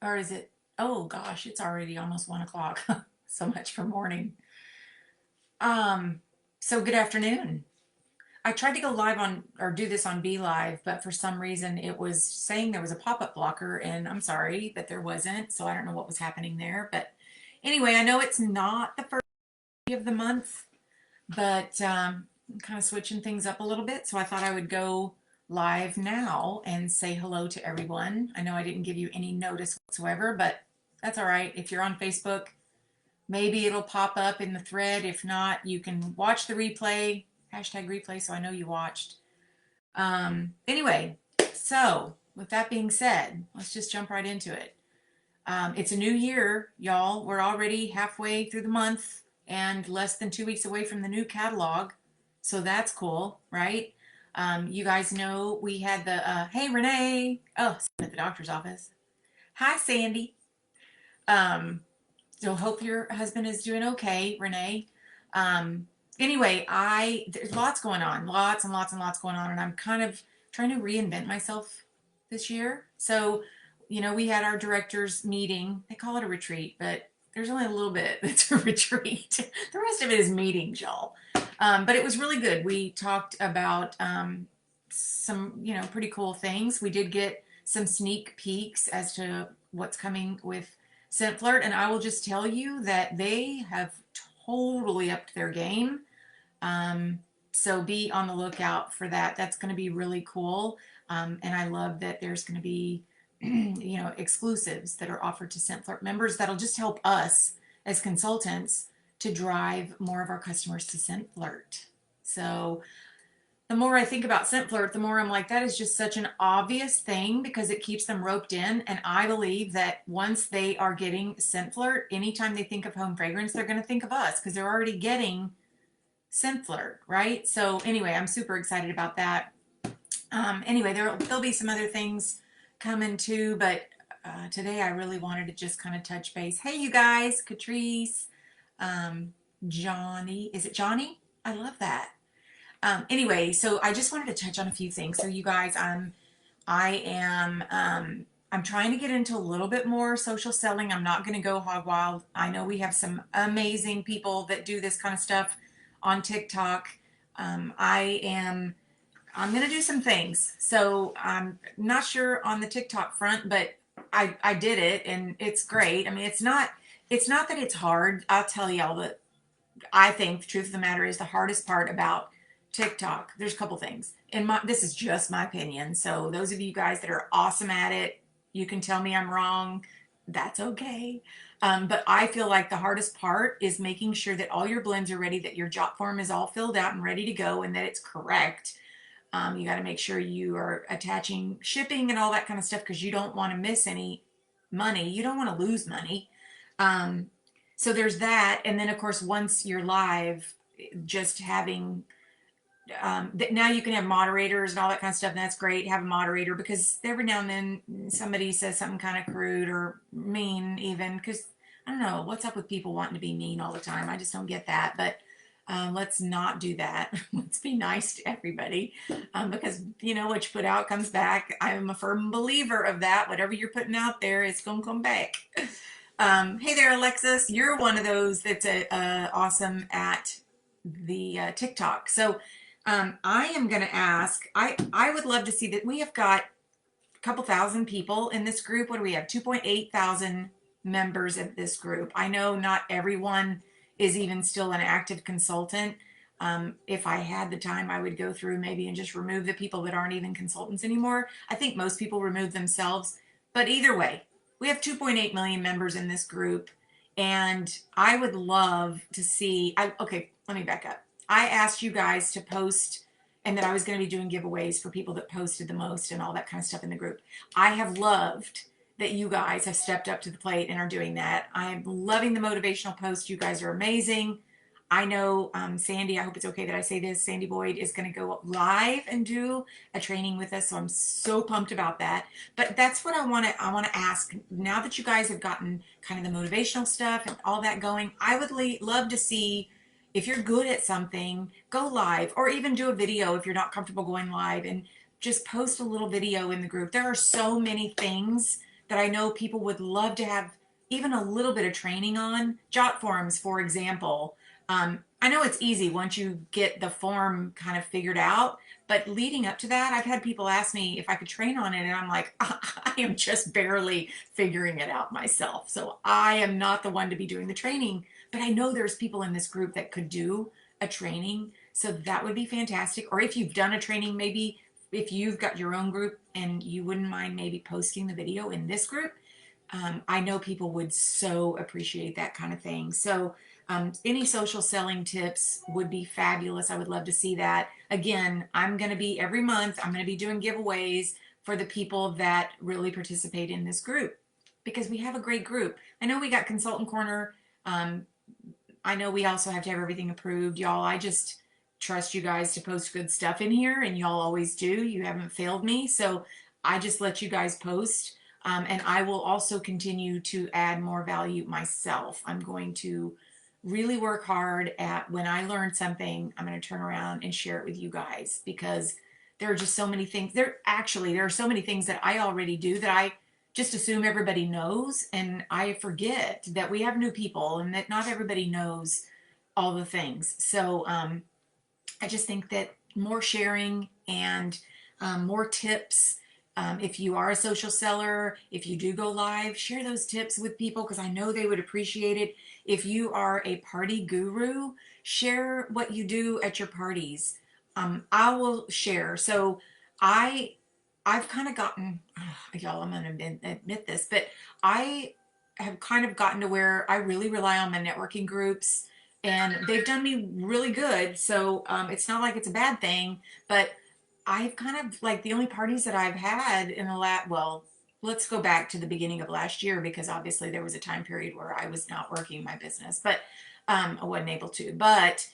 Or is it? Oh gosh, it's already almost 1 o'clock. So much for morning. Um, so good afternoon. I tried to go live on or do this on Be Live, but for some reason it was saying there was a pop-up blocker, and I'm sorry that there wasn't. So I don't know what was happening there. But anyway, I know it's not the first day of the month, but I'm kind of switching things up a little bit. So I thought I would go live now and say hello to everyone. I know I didn't give you any notice whatsoever, but that's all right. If you're on Facebook, maybe it'll pop up in the thread. If not, you can watch the replay, hashtag replay, so I know you watched. Anyway, so with that being said, let's just jump right into it. It's a new year, y'all. We're already halfway through the month and less than 2 weeks away from the new catalog. So that's cool, right? You guys know we had the, hey, Renee. Oh, at the doctor's office. Hi, Sandy. Um, so hope your husband is doing okay, Renee. Anyway, there's lots going on, lots and lots and lots going on, and I'm kind of trying to reinvent myself this year. So, we had our directors meeting. They call it a retreat, but there's only a little bit that's a retreat. The rest of it is meetings, y'all. But it was really good. We talked about some, pretty cool things. We did get some sneak peeks as to what's coming with Scent Flirt, and I will just tell you that they have totally upped their game. Um, so be on the lookout for that. That's going to be really cool. And I love that there's going to be, exclusives that are offered to Scent Flirt members that'll just help us as consultants to drive more of our customers to Scent Flirt. So the more I think about Scent Flirt, the more I'm like, that is just such an obvious thing because it keeps them roped in. And I believe that once they are getting Scent Flirt, anytime they think of home fragrance, they're going to think of us because they're already getting Scent Flirt, right? So anyway, I'm super excited about that. Anyway, there'll be some other things coming too, but today I really wanted to just kind of touch base. Hey, you guys, Catrice, um, Johnny, is it Johnny? I love that. Anyway, so I just wanted to touch on a few things. So you guys, I'm trying to get into a little bit more social selling. I'm not going to go hog wild. I know we have some amazing people that do this kind of stuff on TikTok. Um, I am I'm going to do some things. So I'm not sure on the TikTok front, but I did it and it's great. I mean, it's not that it's hard. I'll tell y'all that I think the truth of the matter is the hardest part about TikTok. There's a couple things. This is just my opinion. So those of you guys that are awesome at it, you can tell me I'm wrong. That's okay. But I feel like the hardest part is making sure that all your blends are ready, that your jot form is all filled out and ready to go, and that it's correct. You got to make sure you are attaching shipping and all that kind of stuff because you don't want to miss any money. You don't want to lose money. Um, so there's that. And then, of course, once you're live, just having now you can have moderators and all that kind of stuff. And that's great. Have a moderator because every now and then somebody says something kind of crude or mean, even because I don't know what's up with people wanting to be mean all the time. I just don't get that. But let's not do that. Let's be nice to everybody because what you put out comes back. I'm a firm believer of that. Whatever you're putting out there is going to come back. Hey there, Alexis. You're one of those that's awesome at the TikTok. So I am going to ask. I would love to see that we have got a couple thousand people in this group. What do we have? 2.8 thousand members of this group. I know not everyone is even still an active consultant. If I had the time, I would go through maybe and just remove the people that aren't even consultants anymore. I think most people remove themselves. But either way, we have 2.8 million members in this group. And I would love to see. Okay, let me back up. I asked you guys to post and that I was going to be doing giveaways for people that posted the most and all that kind of stuff in the group. I have loved that you guys have stepped up to the plate and are doing that. I'm loving the motivational posts. You guys are amazing. I know Sandy, I hope it's okay that I say this, Sandy Boyd is going to go live and do a training with us. So I'm so pumped about that. But that's what I want to ask. Now that you guys have gotten kind of the motivational stuff and all that going, I would love to see if you're good at something, go live or even do a video if you're not comfortable going live and just post a little video in the group. There are so many things that I know people would love to have even a little bit of training on. Jot forms, for example. I know it's easy once you get the form kind of figured out, but leading up to that, I've had people ask me if I could train on it, and I'm like, I am just barely figuring it out myself. So I am not the one to be doing the training, but I know there's people in this group that could do a training. So that would be fantastic. Or if you've done a training, maybe if you've got your own group and you wouldn't mind maybe posting the video in this group, I know people would so appreciate that kind of thing. So, any social selling tips would be fabulous. I would love to see that. Again, I'm going to be every month, I'm going to be doing giveaways for the people that really participate in this group because we have a great group. I know we got Consultant Corner. Um, I know we also have to have everything approved, y'all. I just trust you guys to post good stuff in here, and y'all always do. You haven't failed me. So I just let you guys post. And I will also continue to add more value myself. I'm going to really work hard at when I learn something, I'm going to turn around and share it with you guys because there are just so many things. There are so many things that I already do that I just assume everybody knows, and I forget that we have new people and that not everybody knows all the things. So I just think that more sharing and more tips. If you are a social seller, if you do go live, share those tips with people because I know they would appreciate it. If you are a party guru, share what you do at your parties. I will share. So I, I've kind of gotten, y'all, I'm going to admit this, but I have kind of gotten to where I really rely on my networking groups and they've done me really good. So it's not like it's a bad thing, but I've kind of like the only parties that I've had in the well, let's go back to the beginning of last year because obviously there was a time period where I was not working my business, but I wasn't able to. But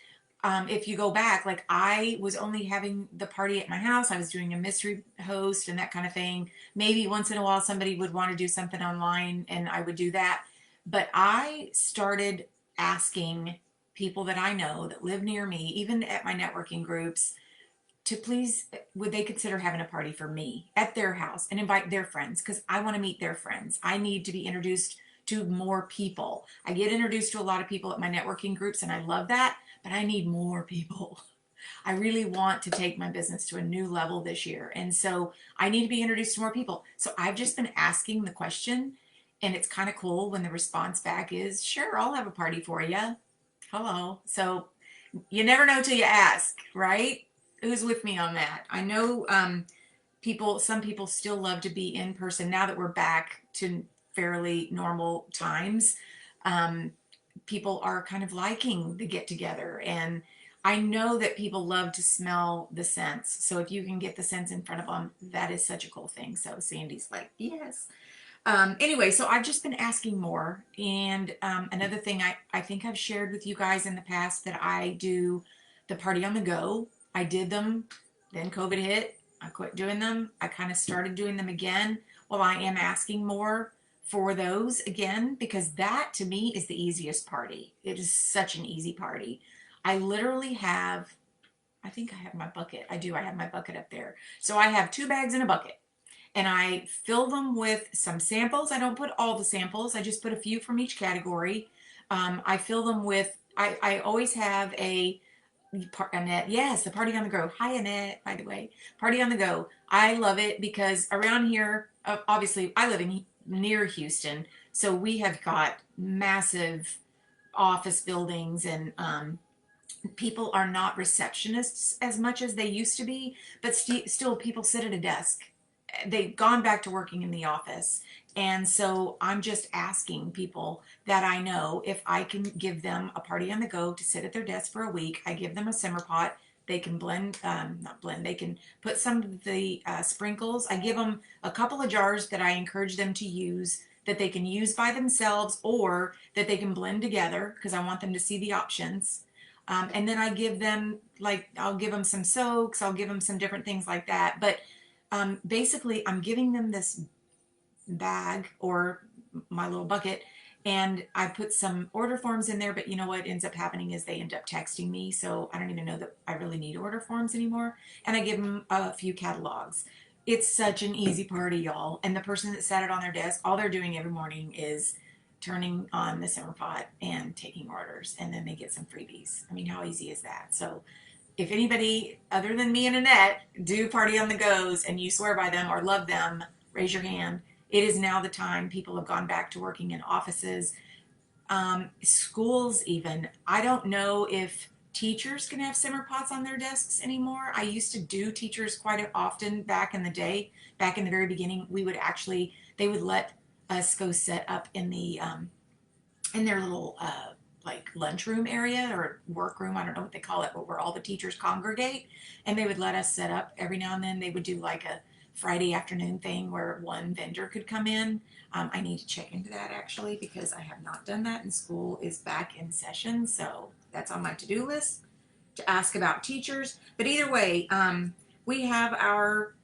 if you go back, like I was only having the party at my house, I was doing a mystery host and that kind of thing. Maybe once in a while somebody would want to do something online and I would do that. But I started asking people that I know that live near me, even at my networking groups, to please, would they consider having a party for me at their house and invite their friends? Because I want to meet their friends. I need to be introduced to more people. I get introduced to a lot of people at my networking groups and I love that, but I need more people. I really want to take my business to a new level this year. And so I need to be introduced to more people. So I've just been asking the question, and it's kind of cool when the response back is, sure, I'll have a party for you. Hello. So you never know till you ask, right? Who's with me on that? I know some people still love to be in person now that we're back to fairly normal times. Um, People are kind of liking the get together, and I know that people love to smell the scents. So if you can get the scents in front of them, that is such a cool thing. So Sandy's like, yes. Anyway, so I've just been asking more. And another thing I think I've shared with you guys in the past that I do the party on the go. I did them, then COVID hit. I quit doing them. I kind of started doing them again. Well, I am asking more for those again because that to me is the easiest party. It is such an easy party. I literally have, I think I have my bucket. I do. I have my bucket up there. So I have 2 bags in a bucket and I fill them with some samples. I don't put all the samples. I just put a few from each category. I fill them with, I always have Annette. Yes, the Party on the Go. Hi, Annette, by the way. Party on the Go. I love it because around here, obviously, I live near Houston. So we have got massive office buildings and people are not receptionists as much as they used to be, but still people sit at a desk. They've gone back to working in the office. And so I'm just asking people that I know if I can give them a party on the go to sit at their desk for a week. I give them a simmer pot. They can blend, not blend, they can put some of the sprinkles. I give them a couple of jars that I encourage them to use that they can use by themselves or that they can blend together because I want them to see the options. And then I give them, like, I'll give them some soaks, I'll give them some different things like that. But basically, I'm giving them this bag or my little bucket, and I put some order forms in there. But you know what ends up happening is they end up texting me. So I don't even know that I really need order forms anymore. And I give them a few catalogs. It's such an easy party, y'all. And the person that sat it on their desk, all they're doing every morning is turning on the simmer pot and taking orders, and then they get some freebies. I mean, how easy is that? So if anybody other than me and Annette do Party on the Goes and you swear by them or love them, raise your hand. It is now the time. People have gone back to working in offices, schools even. I don't know if teachers can have simmer pots on their desks anymore. I used to do teachers quite often back in the day. Back in the very beginning, we would actually, they would let us go set up in their little like lunchroom area or workroom. I don't know what they call it, but where all the teachers congregate. And they would let us set up every now and then. They would do like a Friday afternoon thing where one vendor could come in. I need to check into that actually because I have not done that, and school is back in session. So that's on my to-do list to ask about teachers. But either way, we have our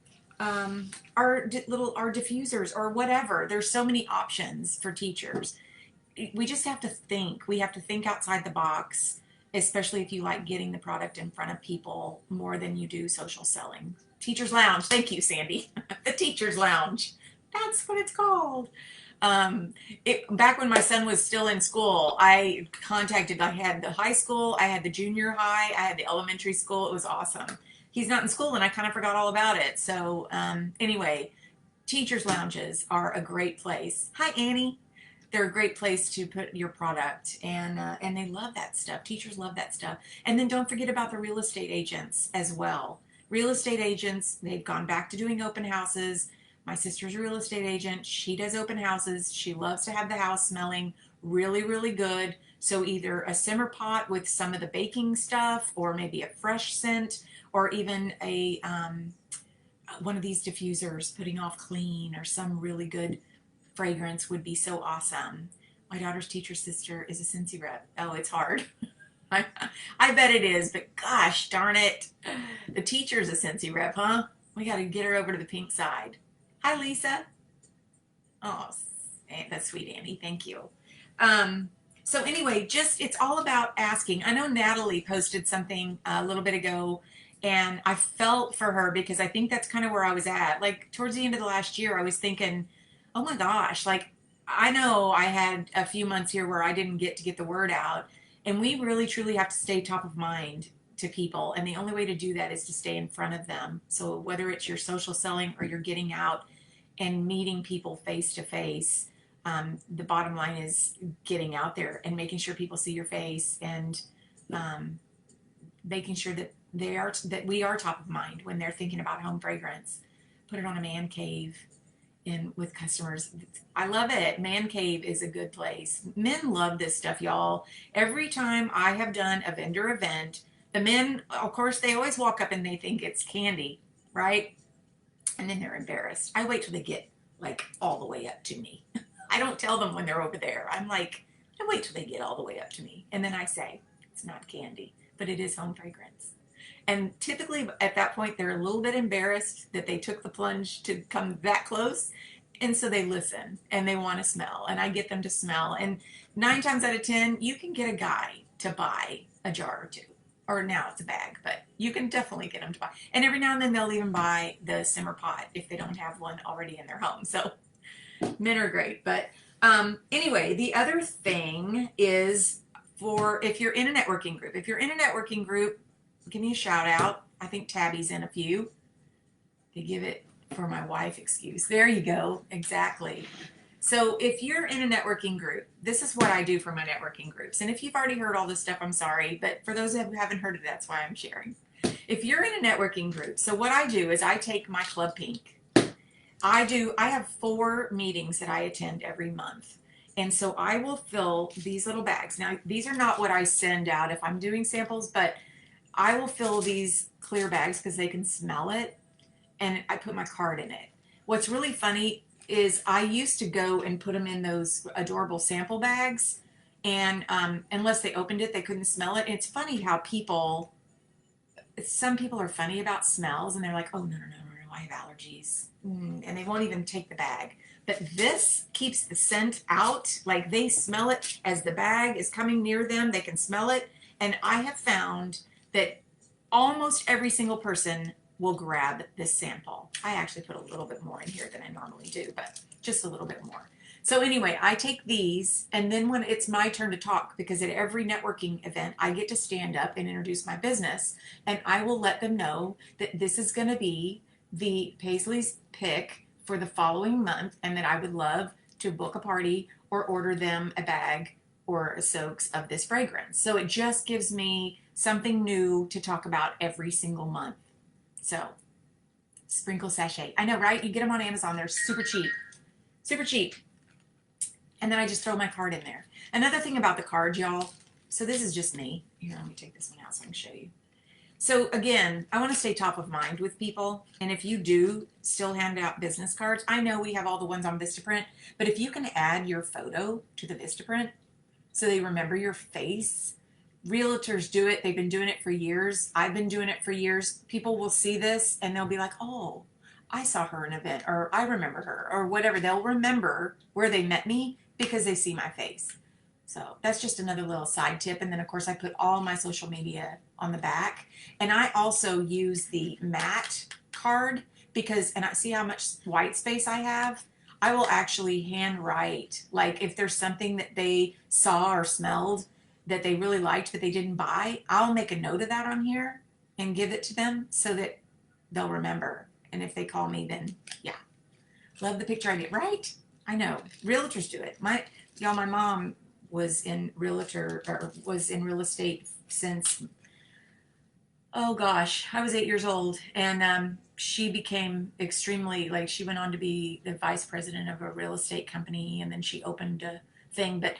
diffusers or whatever. There's so many options for teachers. We just have to think. We have to think outside the box, especially if you like getting the product in front of people more than you do social selling. Teacher's Lounge. Thank you, Sandy. The Teacher's Lounge. That's what it's called. Back when my son was still in school, I had the high school, I had the junior high, I had the elementary school. It was awesome. He's not in school and I kind of forgot all about it. So, anyway, teachers' lounges are a great place. Hi, Annie. They're a great place to put your product, and they love that stuff. Teachers love that stuff. And then don't forget about the real estate agents as well. Real estate agents, they've gone back to doing open houses. My sister's a real estate agent. She does open houses. She loves to have the house smelling really, really good. So either a simmer pot with some of the baking stuff, or maybe a fresh scent, or even a one of these diffusers putting off clean, or some really good fragrance would be so awesome. My daughter's teacher sister is a Scentsy rep. Oh, it's hard. I, I bet it is, but gosh darn it. The teacher's a Scentsy rep, huh? We got to get her over to the pink side. Hi, Lisa. Oh, that's sweet, Annie. Thank you. So anyway, just it's all about asking. I know Natalie posted something a little bit ago, and I felt for her because I think that's kind of where I was at. Like towards the end of the last year, I was thinking, oh my gosh, like I know I had a few months here where I didn't get to get the word out, and we really truly have to stay top of mind to people, and the only way to do that is to stay in front of them. So whether it's your social selling or you're getting out and meeting people face to face, the bottom line is getting out there and making sure people see your face, and making sure that we are top of mind when they're thinking about home fragrance. Put it on a man cave in with customers. I love it. Man cave is a good place. Men love this stuff, y'all. Every time I have done a vendor event, the men, of course, they always walk up and they think it's candy, right? And then they're embarrassed. I wait till they get like all the way up to me. I don't tell them when they're over there. I'm like, I wait till they get all the way up to me. And then I say, it's not candy, but it is home fragrance. And typically at that point, they're a little bit embarrassed that they took the plunge to come that close. And so they listen and they want to smell. And I get them to smell. And 9 times out of 10, you can get a guy to buy a jar or two. Or now it's a bag, but you can definitely get them to buy. And every now and then they'll even buy the simmer pot if they don't have one already in their home. So men are great. But anyway, the other thing is for if you're in a networking group. If you're in a networking group, give me a shout out. I think Tabby's in a few. They give it for my wife excuse. There you go. Exactly. So if you're in a networking group, this is what I do for my networking groups. And if you've already heard all this stuff, I'm sorry. But for those who haven't heard it, that's why I'm sharing. If you're in a networking group, so what I do is I take my Club Pink. I have 4 meetings that I attend every month. And so I will fill these little bags. Now, these are not what I send out if I'm doing samples, but I will fill these clear bags because they can smell it, and I put my card in it. What's really funny is I used to go and put them in those adorable sample bags, and unless they opened it, they couldn't smell it. And it's funny how some people are funny about smells, and they're like, oh, no, I have allergies. And they won't even take the bag. But this keeps the scent out. Like they smell it as the bag is coming near them. They can smell it. And I have found that almost every single person will grab this sample. I actually put a little bit more in here than I normally do, but just a little bit more. So anyway, I take these, and then when it's my turn to talk, because at every networking event, I get to stand up and introduce my business, and I will let them know that this is going to be the Paisley's pick for the following month, and that I would love to book a party or order them a bag or a soaks of this fragrance. So it just gives me something new to talk about every single month. So, sprinkle sachet. I know, right? You get them on Amazon. They're super cheap. Super cheap. And then I just throw my card in there. Another thing about the card, y'all. So this is just me. Here, let me take this one out so I can show you. So again, I want to stay top of mind with people. And if you do still hand out business cards, I know we have all the ones on Vistaprint, but if you can add your photo to the Vistaprint so they remember your face, realtors do it. They've been doing it for years. I've been doing it for years. People will see this and they'll be like, oh, I saw her in an event, or I remember her, or whatever. They'll remember where they met me because they see my face. So that's just another little side tip. And then, of course, I put all my social media on the back. And I also use the matte card because, and I see how much white space I have. I will actually handwrite, like if there's something that they saw or smelled that they really liked but they didn't buy, I'll make a note of that on here and give it to them so that they'll remember. And if they call me, then yeah. Love the picture I get, right? I know. Realtors do it. My mom was in real estate since, oh gosh, I was 8 years old, and she became extremely, like, she went on to be the vice president of a real estate company, and then she opened a thing. But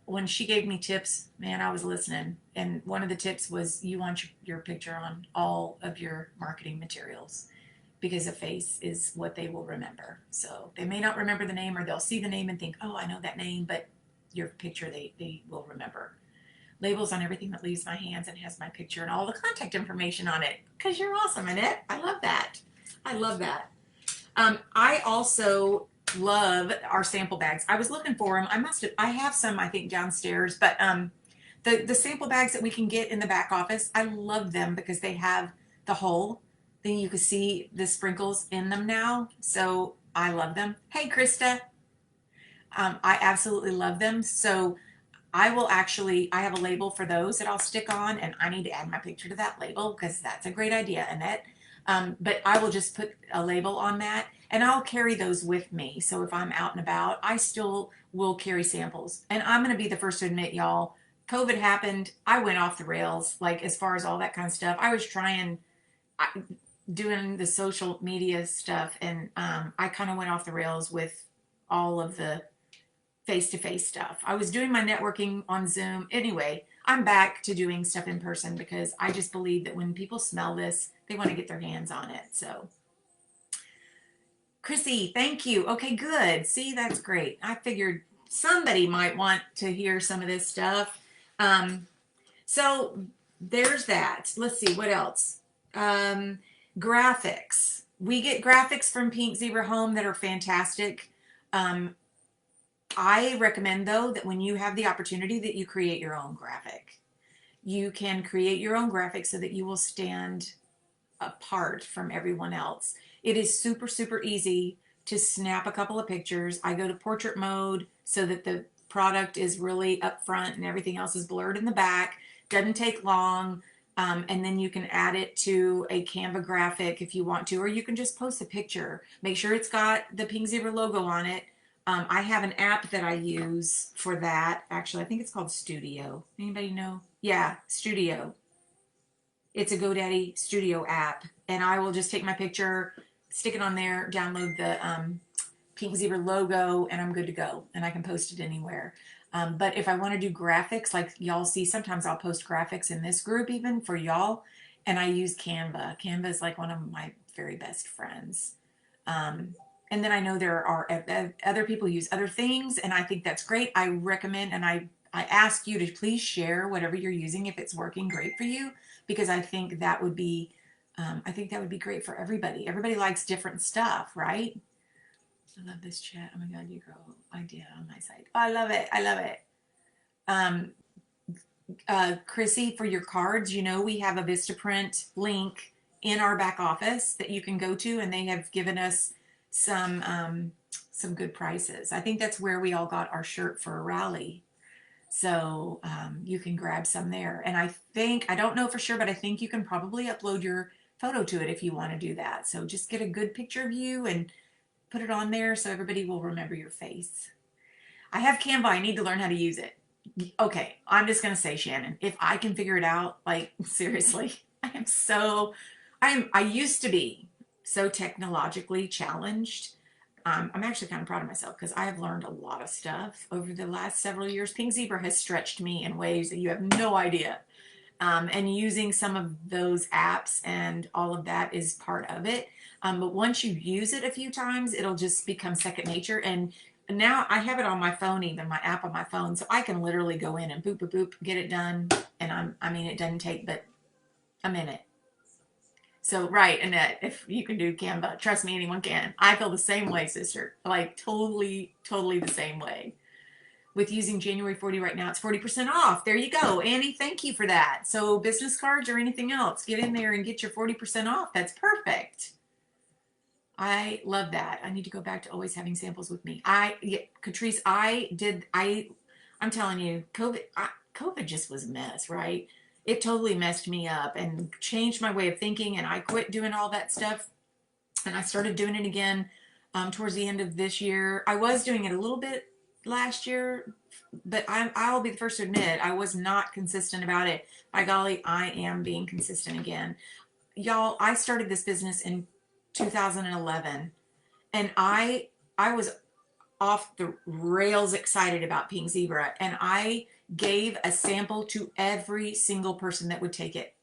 when she gave me tips, man, I was listening. And one of the tips was you want your picture on all of your marketing materials because a face is what they will remember. So they may not remember the name, or they'll see the name and think, oh, I know that name, but your picture they will remember. Labels on everything that leaves my hands and has my picture and all the contact information on it, because you're awesome, Annette. I love that. I love that. I also love our sample bags. I was looking for them. I have some, I think, downstairs, but the sample bags that we can get in the back office, I love them because they have the hole. Then you can see the sprinkles in them now. So I love them. Hey, Krista. I absolutely love them. So I have a label for those that I'll stick on, and I need to add my picture to that label because that's a great idea, Annette. But I will just put a label on that, and I'll carry those with me. So if I'm out and about, I still will carry samples. And I'm going to be the first to admit, y'all, COVID happened. I went off the rails, like as far as all that kind of stuff. I was doing the social media stuff, and I kind of went off the rails with all of the face-to-face stuff. I was doing my networking on Zoom. Anyway, I'm back to doing stuff in person because I just believe that when people smell this, they want to get their hands on it. So, Chrissy, thank you. Okay, good. See, that's great. I figured somebody might want to hear some of this stuff. Um, so there's that. Let's see, what else? Graphics. We get graphics from Pink Zebra Home that are fantastic. I recommend, though, that when you have the opportunity that you create your own graphic. You can create your own graphic so that you will stand apart from everyone else. It is super, super easy to snap a couple of pictures. I go to portrait mode so that the product is really up front and everything else is blurred in the back. Doesn't take long. And then you can add it to a Canva graphic if you want to, or you can just post a picture. Make sure it's got the Pink Zebra logo on it. I have an app that I use for that. Actually, I think it's called Studio. Anybody know? Yeah, Studio. It's a GoDaddy Studio app. And I will just take my picture, stick it on there, download the Pink Zebra logo, and I'm good to go. And I can post it anywhere. But if I want to do graphics, like y'all see, sometimes I'll post graphics in this group even for y'all. And I use Canva. Canva is like one of my very best friends. And then I know there are other people who use other things, and I think that's great. I recommend, and I ask you to please share whatever you're using if it's working great for you, because I think that would be, great for everybody. Everybody likes different stuff, right? I love this chat. Oh my God, you grow idea on my site. Oh, I love it. I love it. Chrissy, for your cards, we have a Vistaprint link in our back office that you can go to, and they have given us some good prices. I think that's where we all got our shirt for a rally. So you can grab some there. And I think, I don't know for sure, but I think you can probably upload your photo to it if you want to do that. So just get a good picture of you and put it on there so everybody will remember your face. I have Canva. I need to learn how to use it. Okay, I'm just going to say, Shannon, if I can figure it out, like seriously, I used to be so technologically challenged. I'm actually kind of proud of myself because I have learned a lot of stuff over the last several years. Pink Zebra has stretched me in ways that you have no idea. And using some of those apps and all of that is part of it. But once you use it a few times, it'll just become second nature. And now I have it on my phone, even my app on my phone, so I can literally go in and boop, boop, boop, get it done. And I mean, it doesn't take but a minute. So, right, Annette, if you can do Canva, trust me, anyone can. I feel the same way, sister. Like, totally, totally the same way. With using January 40 right now, it's 40% off. There you go. Annie, thank you for that. So, business cards or anything else, get in there and get your 40% off. That's perfect. I love that. I need to go back to always having samples with me. Yeah, Catrice, I'm telling you, COVID just was a mess, right? It totally messed me up and changed my way of thinking, and I quit doing all that stuff, and I started doing it again towards the end of this year. I was doing it a little bit last year, but I'll be the first to admit I was not consistent about it. By golly, I am being consistent again. Y'all, I started this business in 2011, and I was off the rails excited about Pink Zebra, and I gave a sample to every single person that would take it.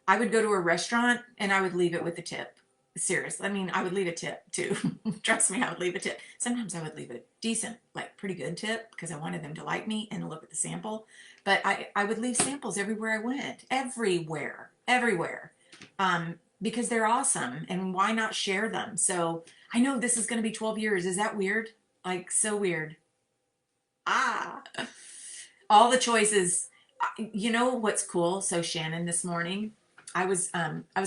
I would go to a restaurant and I would leave it with a tip. Seriously, I mean, I would leave a tip too. Trust me, I would leave a tip. Sometimes I would leave a decent, like pretty good tip because I wanted them to like me and look at the sample. But I would leave samples everywhere I went, everywhere, everywhere, because they're awesome. And why not share them? So I know this is going to be 12 years. Is that weird? Like, so weird. Ah, all the choices. You know what's cool? So Shannon, this morning, I was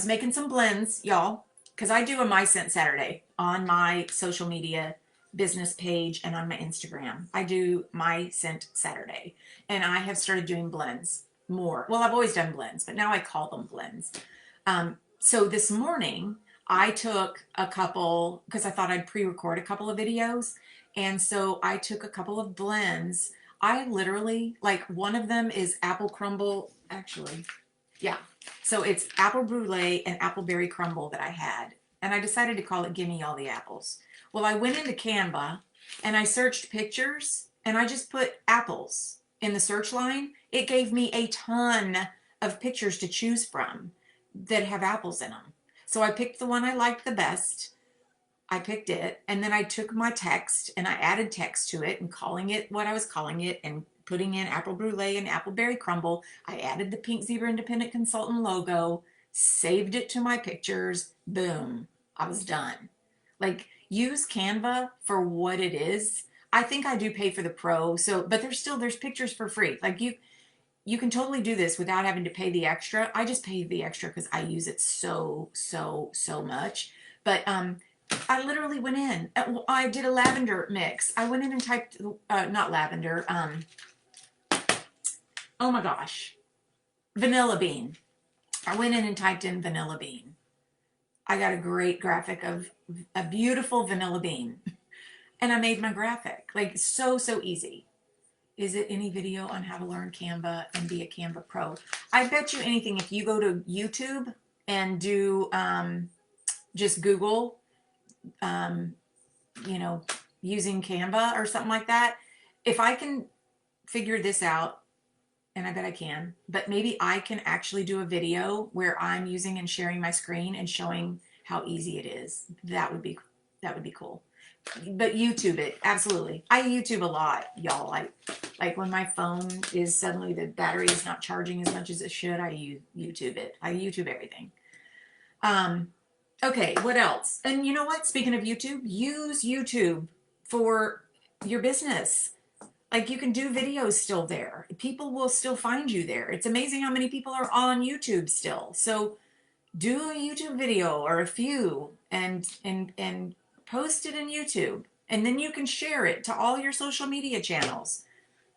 making some blends, y'all, because I do a My Scent Saturday on my social media business page and on my Instagram. I do My Scent Saturday, and I have started doing blends more. Well, I've always done blends, but now I call them blends. So this morning, I took a couple because I thought I'd pre-record a couple of videos, and so I took a couple of blends. I literally, like, one of them is apple crumble, actually. Yeah. So it's apple brulee and appleberry crumble that I had. And I decided to call it Gimme All the Apples. Well, I went into Canva and I searched pictures and I just put apples in the search line. It gave me a ton of pictures to choose from that have apples in them. So I picked the one I liked the best. I picked it, and then I took my text and I added text to it and calling it what I was calling it and putting in apple brulee and appleberry crumble. I added the Pink Zebra Independent Consultant logo, saved it to my pictures. Boom, I was done. Like, use Canva for what it is. I think I do pay for the pro, so but there's pictures for free. Like, you can totally do this without having to pay the extra. I just pay the extra because I use it so much. But I literally went in. I did a lavender mix. I went in and typed, not lavender, oh my gosh, vanilla bean. I went in and typed in vanilla bean. I got a great graphic of a beautiful vanilla bean. And I made my graphic. Like, so easy. Is it any video on how to learn Canva and be a Canva pro? I bet you anything, if you go to YouTube and do just Google, you know, using Canva or something like that, if I can figure this out, and I bet I can, but maybe I can actually do a video where I'm using and sharing my screen and showing how easy it is. That would be cool. But YouTube it, absolutely. I YouTube a lot, y'all. Like when my phone is suddenly the battery is not charging as much as it should, I YouTube it. I YouTube everything. Okay, what else? And you know what? Speaking of YouTube, use YouTube for your business. Like, you can do videos still there. People will still find you there. It's amazing how many people are on YouTube still. So do a YouTube video or a few and post it in YouTube. And then you can share it to all your social media channels.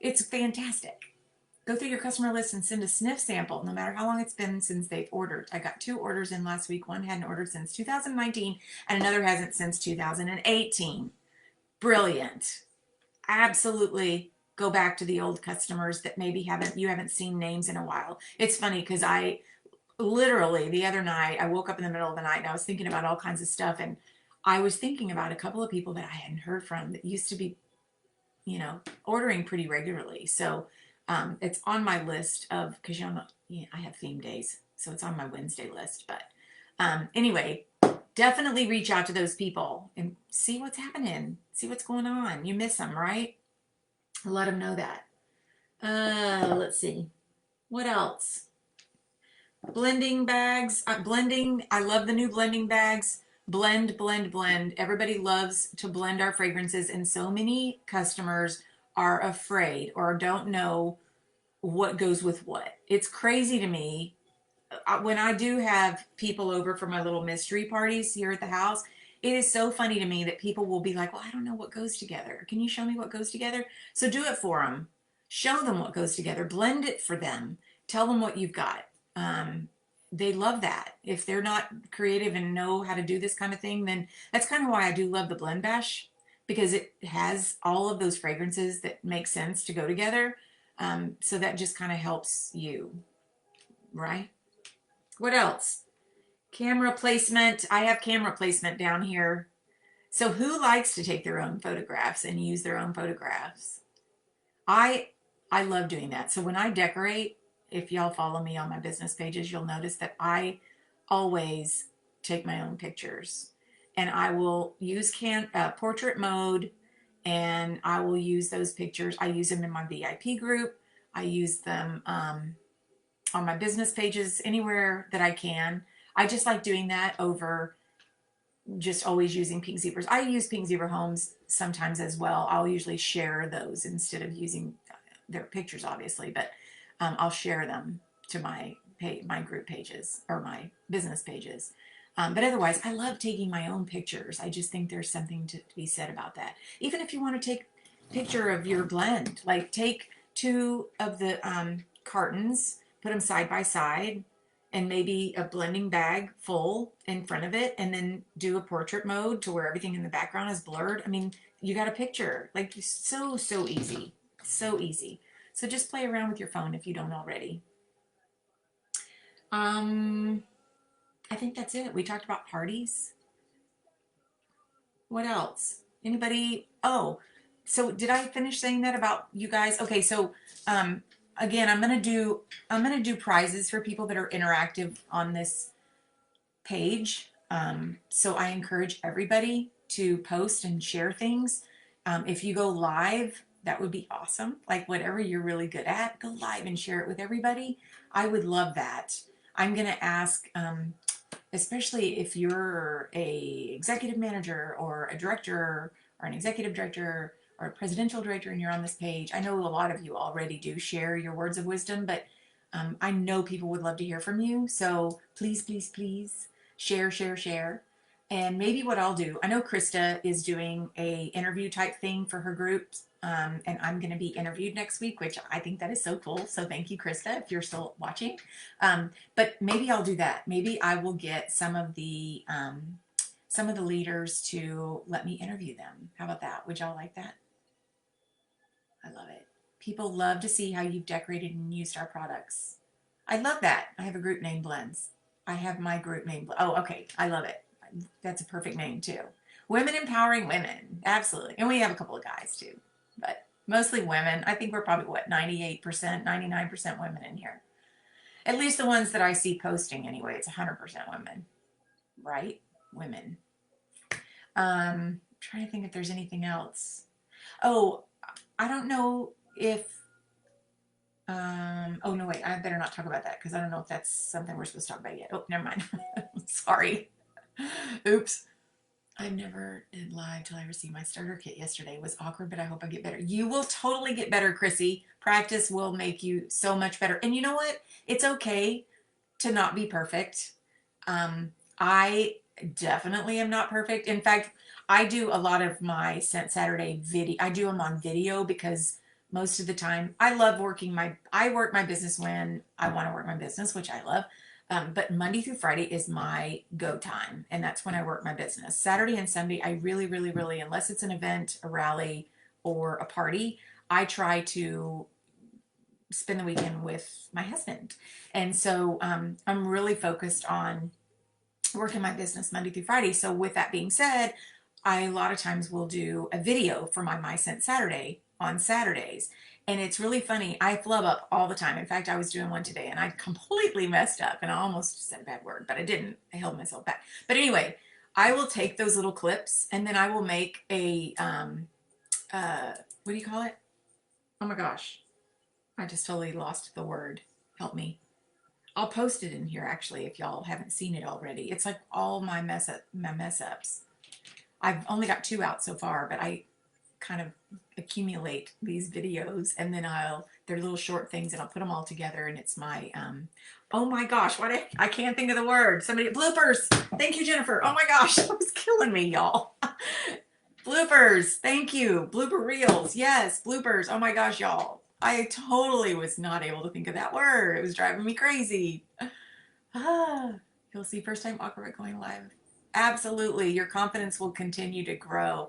It's fantastic. Go through your customer list and send a sniff sample, no matter how long it's been since they've ordered. I got 2 orders in last week. One hadn't ordered since 2019, and another hasn't since 2018. Brilliant. Absolutely go back to the old customers that maybe you haven't seen names in a while. It's funny because I literally the other night I woke up in the middle of the night and I was thinking about all kinds of stuff, and I was thinking about a couple of people that I hadn't heard from that used to be, ordering pretty regularly. So it's on my list of, because I have theme days, so it's on my Wednesday list. But anyway, definitely reach out to those people and see what's happening, see what's going on. You miss them, right? Let them know that. Let's see. What else? Blending bags. Blending. I love the new blending bags. Blend, blend, blend. Everybody loves to blend our fragrances, and so many customers are afraid or don't know what goes with what. It's crazy to me. When I do have people over for my little mystery parties here at the house, it is so funny to me that people will be like, well, I don't know what goes together. Can you show me what goes together? So do it for them. Show them what goes together. Blend it for them. Tell them what you've got. Um, they love that. If they're not creative and know how to do this kind of thing, then that's kind of why I do love the Blend Bash, because it has all of those fragrances that make sense to go together. So that just kind of helps you, right? What else? Camera placement. I have camera placement down here. So who likes to take their own photographs and use their own photographs? I I love doing that. So when I decorate, if y'all follow me on my business pages, you'll notice that I always take my own pictures, and I will use portrait mode, and I will use those pictures. I use them in my VIP group. I use them on my business pages, anywhere that I can. I just like doing that over just always using Pink Zebras. I use Pink Zebra Homes sometimes as well. I'll usually share those instead of using their pictures, obviously, but I'll share them to my group pages or my business pages. But otherwise, I love taking my own pictures. I just think there's something to be said about that. Even if you want to take a picture of your blend, like take 2 of the cartons, put them side by side, and maybe a blending bag full in front of it, and then do a portrait mode to where everything in the background is blurred. I mean, you got a picture. Like, so easy. So easy. So just play around with your phone if you don't already. Um, I think that's it. We talked about parties. What else? Anybody? Oh, so did I finish saying that about you guys? Okay, so um, again, I'm gonna do prizes for people that are interactive on this page. So I encourage everybody to post and share things. If you go live, that would be awesome. Like whatever you're really good at, go live and share it with everybody. I would love that. I'm gonna ask, especially if you're a executive manager or a director or an executive director or a presidential director and you're on this page. I know a lot of you already do share your words of wisdom, but I know people would love to hear from you. So please, please, please share, share, share. And maybe what I'll do, I know Krista is doing a interview type thing for her group, and I'm going to be interviewed next week, which I think that is so cool. So thank you, Krista, if you're still watching. But maybe I'll do that. Maybe I will get some of the leaders to let me interview them. How about that? Would y'all like that? I love it. People love to see how you've decorated and used our products. I love that. I have a group named Blends. I have my group named. Oh, okay. I love it. That's a perfect name too. Women empowering women. Absolutely. And we have a couple of guys too, but mostly women. I think we're probably what, 98%, 99% women in here. At least the ones that I see posting anyway. It's 100% women, right? Women. Trying to think if there's anything else. Oh, I don't know if oh no, wait, I better not talk about that because I don't know if that's something we're supposed to talk about yet. Oh, never mind. Sorry. Oops. I never did live till I received my starter kit yesterday. It was awkward, but I hope I get better. You will totally get better, Chrissy. Practice will make you so much better. And you know what? It's okay to not be perfect. I definitely am not perfect. In fact, I do a lot of my Scent Saturday video. I do them on video because most of the time I love I work my business when I want to work my business, which I love. But Monday through Friday is my go time, and that's when I work my business. Saturday and Sunday, I really, really, really, unless it's an event, a rally, or a party, I try to spend the weekend with my husband. And so I'm really focused on working my business Monday through Friday. So with that being said, I a lot of times will do a video for my Scent Saturday on Saturdays. And it's really funny. I flub up all the time. In fact, I was doing one today and I completely messed up and I almost said a bad word, but I didn't. I held myself back. But anyway, I will take those little clips and then I will make a, what do you call it? Oh my gosh. I just totally lost the word. Help me. I'll post it in here actually if y'all haven't seen it already. It's like all my mess ups. I've only got 2 out so far, but I kind of accumulate these videos and then they're little short things and I'll put them all together and it's my oh my gosh, I can't think of the word. Somebody bloopers. Thank you, Jennifer. Oh my gosh, that was killing me, y'all. Bloopers. Thank you. Blooper reels. Yes, bloopers. Oh my gosh, y'all. I totally was not able to think of that word. It was driving me crazy. Ah, you'll see first time awkward going live. Absolutely. Your confidence will continue to grow.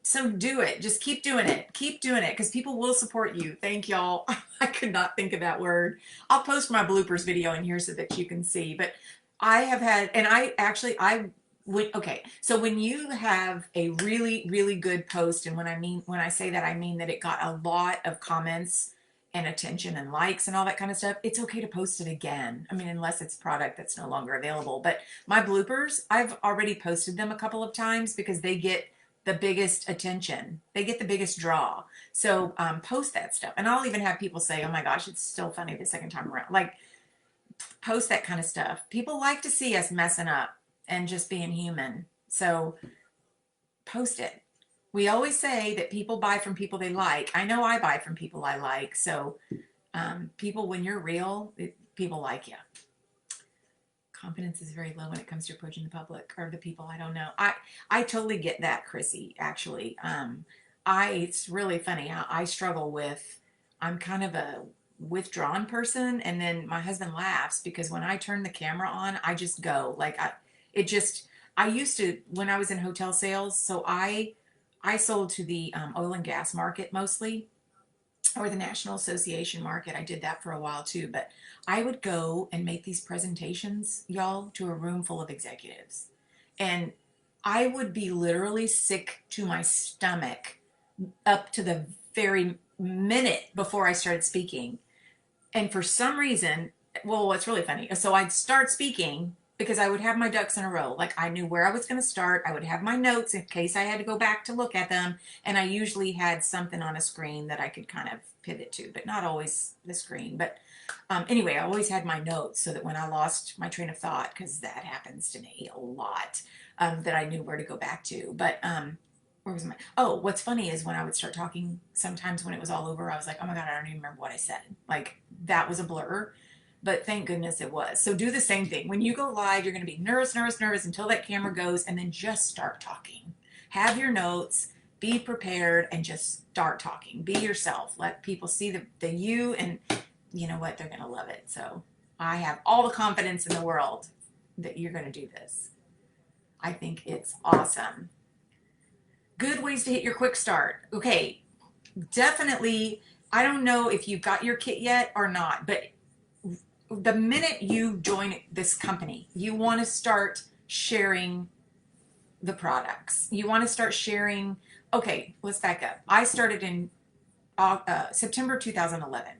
So do it. Just keep doing it. Keep doing it because people will support you. Thank y'all. I could not think of that word. I'll post my bloopers video in here so that you can see. But I have had, and I okay. So when you have a really, really good post, and when I say that, I mean that it got a lot of comments and attention and likes and all that kind of stuff, it's okay to post it again. I mean, unless it's product that's no longer available. But my bloopers, I've already posted them a couple of times because they get the biggest attention. They get the biggest draw. So post that stuff. And I'll even have people say, oh my gosh, it's still funny the second time around. Like, post that kind of stuff. People like to see us messing up and just being human. So post it. We always say that people buy from people they like. I know I buy from people I like. So people, when you're real, people like you. Confidence is very low when it comes to approaching the public or the people I don't know. I totally get that, Chrissy, actually. It's really funny. I struggle with, I'm kind of a withdrawn person. And then my husband laughs because when I turn the camera on, I just go like, I used to, when I was in hotel sales. So I sold to the oil and gas market mostly, or the National Association market. I did that for a while too, but I would go and make these presentations, y'all, to a room full of executives. And I would be literally sick to my stomach up to the very minute before I started speaking. And for some reason, well, what's really funny, so I'd start speaking because I would have my ducks in a row. Like I knew where I was going to start. I would have my notes in case I had to go back to look at them. And I usually had something on a screen that I could kind of pivot to, but not always the screen. But anyway, I always had my notes so that when I lost my train of thought, because that happens to me a lot, that I knew where to go back to. But where was my, oh, what's funny is when I would start talking, sometimes when it was all over, I was like, oh my God, I don't even remember what I said. Like that was a blur. But thank goodness it was. So do the same thing. When you go live, you're going to be nervous until that camera goes, and then just start talking. Have your notes, be prepared, and just start talking. Be yourself. Let people see the you, and you know what? They're going to love it. So I have all the confidence in the world that you're going to do this. I think it's awesome. Good ways to hit your quick start. Okay, definitely. I don't know if you've got your kit yet or not, but the minute you join this company, you want to start sharing the products. You want to start sharing. Okay, let's back up. I started in September 2011.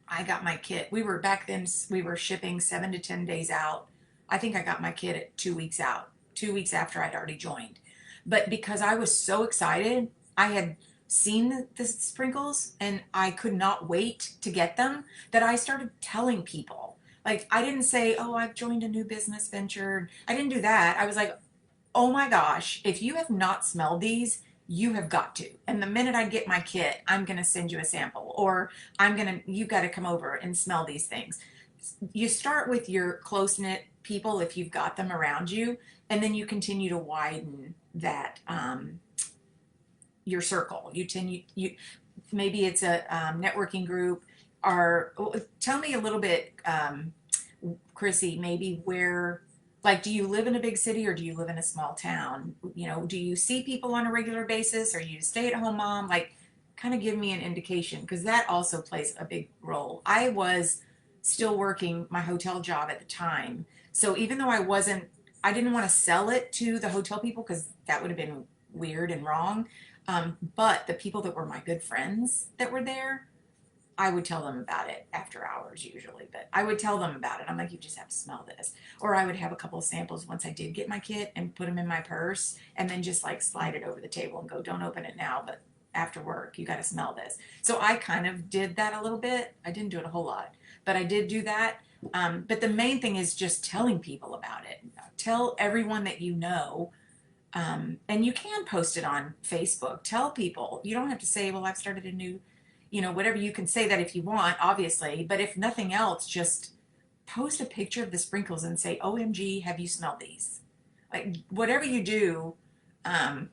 I got my kit. Back then, we were shipping 7 to 10 days out. I think I got my kit at 2 weeks out, 2 weeks after I'd already joined. But because I was so excited, I had seen the sprinkles and I could not wait to get them, that I started telling people. Like I didn't say, oh, I've joined a new business venture. I didn't do that. I was like, oh my gosh, if you have not smelled these, you have got to. And the minute I get my kit, I'm going to send you a sample, or you got to come over and smell these things. you start with your close knit people if you've got them around you, and then you continue to widen that your circle. You maybe it's a networking group. Or tell me a little bit, Chrissy, maybe where. Like, do you live in a big city or do you live in a small town? You know, do you see people on a regular basis? Are you a stay at home mom? Like, kind of give me an indication because that also plays a big role. I was still working my hotel job at the time. So even though I didn't want to sell it to the hotel people because that would have been weird and wrong. But the people that were my good friends that were there, I would tell them about it after hours usually, but I would tell them about it. I'm like, you just have to smell this. Or I would have a couple of samples once I did get my kit and put them in my purse and then just like slide it over the table and go, don't open it now, but after work, you got to smell this. So I kind of did that a little bit. I didn't do it a whole lot, but I did do that. But the main thing is just telling people about it. Tell everyone that you know. And you can post it on Facebook. Tell people. You don't have to say, well, I've started a new, whatever. You can say that if you want, obviously. But if nothing else, just post a picture of the sprinkles and say, OMG, have you smelled these? Like, whatever you do. Um,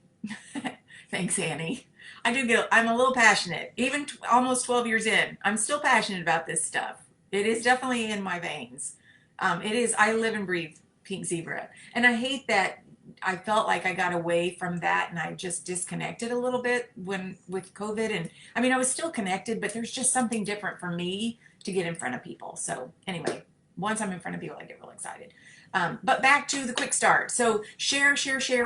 Thanks, Annie. I'm a little passionate. Even almost 12 years in, I'm still passionate about this stuff. It is definitely in my veins. It is, I live and breathe pink zebra. And I hate that I felt like I got away from that and I just disconnected a little bit with COVID. And I mean, I was still connected, but there's just something different for me to get in front of people. So anyway, once I'm in front of people, I get real excited. But back to the quick start. So share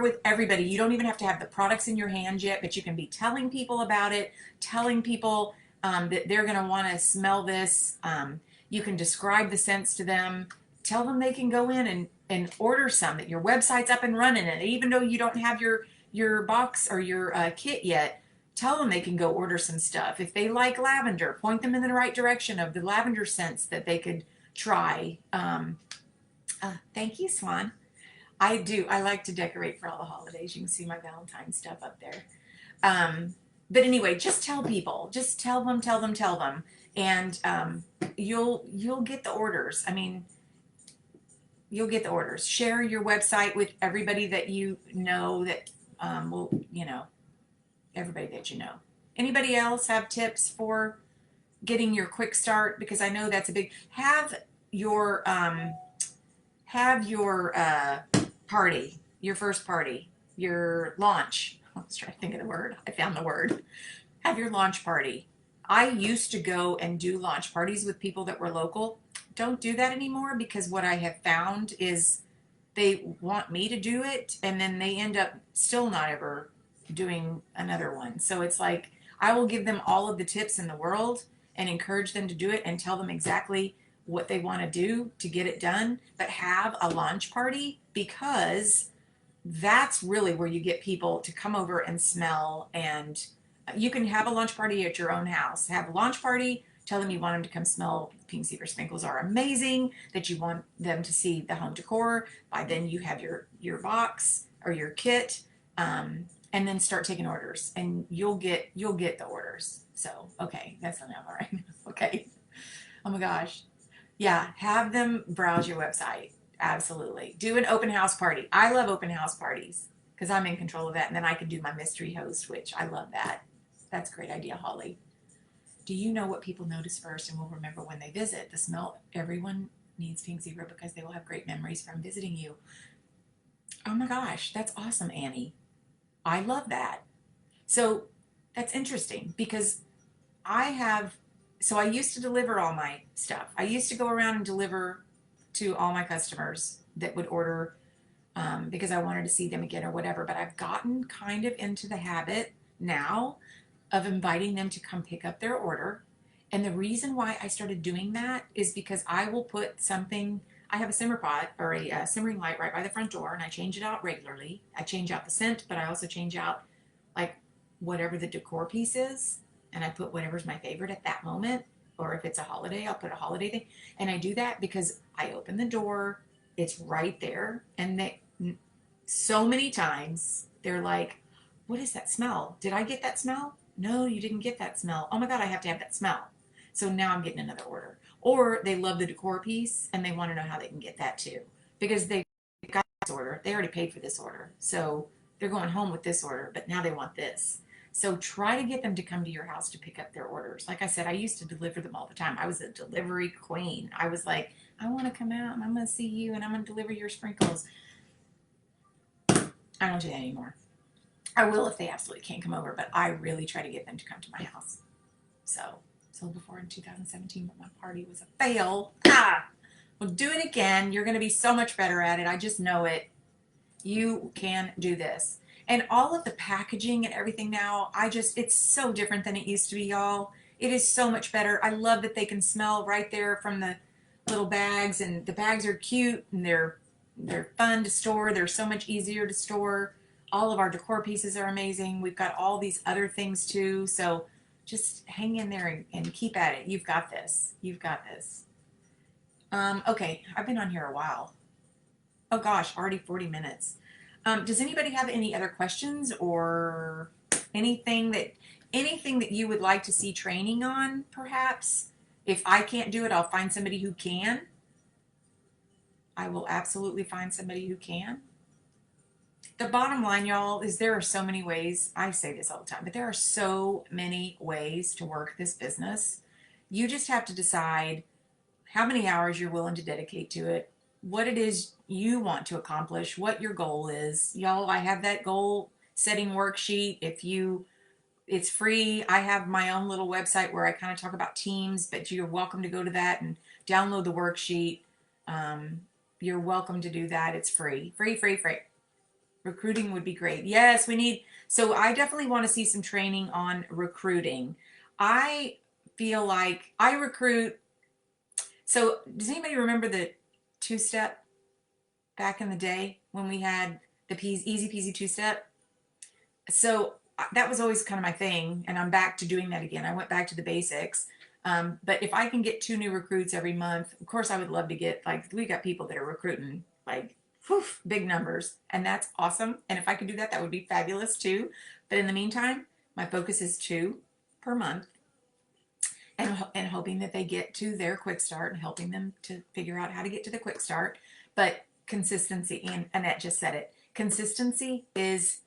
with everybody. You don't even have to have the products in your hands yet, but you can be telling people about it, telling people that they're going to want to smell this. You can describe the scents to them. Tell them they can go in and order some, that your website's up and running. And even though you don't have your box or your kit yet, tell them they can go order some stuff. If they like lavender, point them in the right direction of the lavender scents that they could try. Thank you, Swan. I do. I like to decorate for all the holidays. You can see my Valentine's stuff up there. But anyway, just tell people. Just tell them, and you'll get the orders. I mean, you'll get the orders. Share your website with everybody that you know that will, everybody that you know. Anybody else have tips for getting your quick start? Because I know that's a big. Have your party, your first party, your launch. I was trying to think of the word. I found the word. Have your launch party. I used to go and do launch parties with people that were local. Don't do that anymore because what I have found is they want me to do it and then they end up still not ever doing another one. So it's like I will give them all of the tips in the world and encourage them to do it and tell them exactly what they want to do to get it done, but have a launch party because that's really where you get people to come over and smell. And you can have a lunch party at your own house. Have a launch party, tell them you want them to come smell pink zebra sprinkles are amazing, that you want them to see the home decor. By then you have your box or your kit, and then start taking orders and you'll get the orders. So okay, that's enough. All right. Okay. Oh my gosh. Yeah, have them browse your website. Absolutely. Do an open house party. I love open house parties because I'm in control of that. And then I can do my mystery host, which I love that. That's a great idea, Holly. Do you know what people notice first and will remember when they visit? The smell. Everyone needs pink zebra because they will have great memories from visiting you. Oh my gosh, that's awesome, Annie. I love that. So that's interesting because I have, so I used to deliver all my stuff. I used to go around and deliver to all my customers that would order because I wanted to see them again or whatever. But I've gotten kind of into the habit now of inviting them to come pick up their order. And the reason why I started doing that is because I will put something, I have a simmer pot or a simmering light right by the front door and I change it out regularly. I change out the scent, but I also change out like whatever the decor piece is. And I put whatever's my favorite at that moment. Or if it's a holiday, I'll put a holiday thing. And I do that because I open the door, it's right there. And so many times they're like, what is that smell? Did I get that smell? No, you didn't get that smell. Oh my God, I have to have that smell. So now I'm getting another order. Or they love the decor piece and they want to know how they can get that too. Because they got this order, they already paid for this order. So they're going home with this order, but now they want this. So try to get them to come to your house to pick up their orders. Like I said, I used to deliver them all the time. I was a delivery queen. I was like, I want to come out and I'm going to see you and I'm going to deliver your sprinkles. I don't do that anymore. I will if they absolutely can't come over, but I really try to get them to come to my house. So, sold before in 2017, but my party was a fail. Ah! Well, do it again. You're going to be so much better at it. I just know it. You can do this. And all of the packaging and everything now, it's so different than it used to be, y'all. It is so much better. I love that they can smell right there from the little bags, and the bags are cute and they're fun to store. They're so much easier to store. All of our decor pieces are amazing. We've got all these other things too. So just hang in there and keep at it. You've got this. You've got this. Okay, I've been on here a while. Oh gosh, already 40 minutes. Does anybody have any other questions or anything that anything that you would like to see training on, perhaps? If I can't do it, I'll find somebody who can. I will absolutely find somebody who can. The bottom line, y'all, is there are so many ways. I say this all the time, but there are so many ways to work this business. You just have to decide how many hours you're willing to dedicate to it, what it is you want to accomplish, what your goal is. Y'all, I have that goal setting worksheet. It's free. I have my own little website where I kind of talk about teams, but you're welcome to go to that and download the worksheet. You're welcome to do that. It's free. Free, free, free. Recruiting would be great. Yes, we need. So I definitely want to see some training on recruiting. I feel like I recruit. So does anybody remember the two-step back in the day when we had the easy peasy two-step? So that was always kind of my thing, and I'm back to doing that again. I went back to the basics. But if I can get 2 new recruits every month, of course I would love to get, like, we got people that are recruiting like whew, big numbers, and that's awesome. And if I could do that, that would be fabulous too. But in the meantime, my focus is 2 per month, and hoping that they get to their quick start and helping them to figure out how to get to the quick start. But consistency, and Annette just said it, consistency is